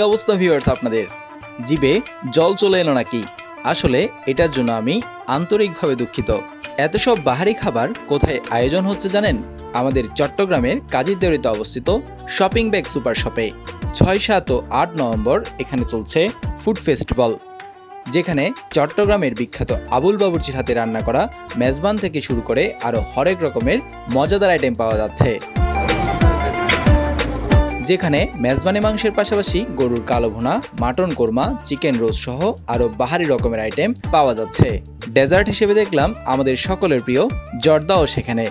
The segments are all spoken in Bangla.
অবস্থা ভিউয়ার্স আপনাদের? জিভে জল চলে এলো নাকি? আসলে এটার জন্য আমি আন্তরিকভাবে দুঃখিত। এত সব বাহারি খাবার কোথায় আয়োজন হচ্ছে জানেন? আমাদের চট্টগ্রামের কাজীরদেউরিতে অবস্থিত শপিং ব্যাগ সুপার শপে 6, 7 ও 8 নভেম্বর এখানে চলছে ফুড ফেস্টিভ্যাল, যেখানে চট্টগ্রামের বিখ্যাত আবুল বাবুর্চির হাতে রান্না করা মেজবান থেকে শুরু করে আরও হরেক রকমের মজাদার আইটেম পাওয়া যাচ্ছে। যেখানে মেজবানি মাংসের পাশাপাশি গরুর কালো ভুনা, মাটন কোরমা, চিকেন রোস্ট সহ আরও বাহারি রকমের আইটেম পাওয়া যাচ্ছে। ডেজার্ট হিসেবে দেখলাম আমাদের সকলের প্রিয় জর্দাও সেখানে।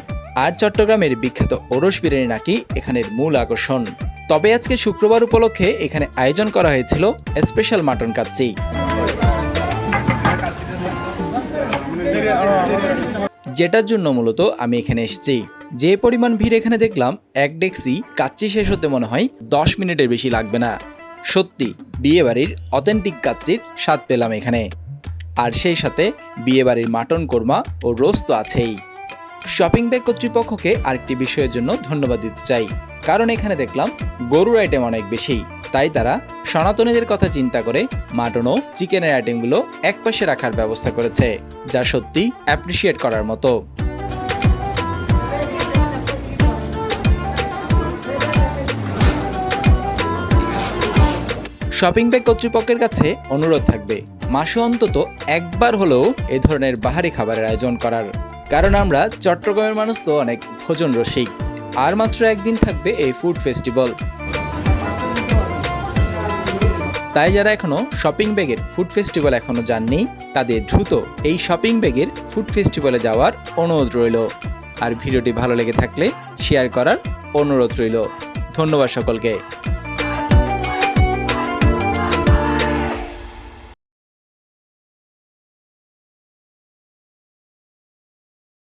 আর চট্টগ্রামের বিখ্যাত ওরস বিরিয়ানি নাকি এখানের মূল আকর্ষণ। তবে আজকে শুক্রবার উপলক্ষে এখানে আয়োজন করা হয়েছিল স্পেশাল মাটন কাচ্চি, যেটার জন্য মূলত আমি এখানে এসেছি। যে পরিমাণ ভিড় এখানে দেখলাম, এক ডেক্সি কাচ্চি শেষ হতে মনে হয় 10 মিনিটের বেশি লাগবে না। সত্যি বিয়েবাড়ির অথেন্টিক কাচ্চির স্বাদ পেলাম এখানে। আর সেই সাথে বিয়েবাড়ির মাটন কোরমা ও রোস্ট তো আছেই। শপিং ব্যাগ কর্তৃপক্ষকে আরেকটি বিষয়ের জন্য ধন্যবাদ দিতে চাই, কারণ এখানে দেখলাম গরুর আইটেম অনেক বেশি, তাই তারা সনাতনীদের কথা চিন্তা করে মাটন ও চিকেনের আইটেমগুলো একপাশে রাখার ব্যবস্থা করেছে, যা সত্যি অ্যাপ্রিসিয়েট করার মতো। শপিং ব্যাগ কর্তৃপক্ষের কাছে অনুরোধ থাকবে মাসে অন্তত একবার হলেও এ ধরনের বাহারি খাবারের আয়োজন করার, কারণ আমরা চট্টগ্রামের মানুষ তো অনেক ভোজন রসিক। আর মাত্র একদিন থাকবে এই ফুড ফেস্টিভ্যাল, তাই যারা এখনো শপিং ব্যাগের ফুড ফেস্টিভ্যাল এখনো যাননি, তাদের দ্রুত এই শপিং ব্যাগের ফুড ফেস্টিভ্যালে যাওয়ার অনুরোধ রইল। আর ভিডিওটি ভালো লেগে থাকলে শেয়ার করার অনুরোধ রইল। ধন্যবাদ সকলকে।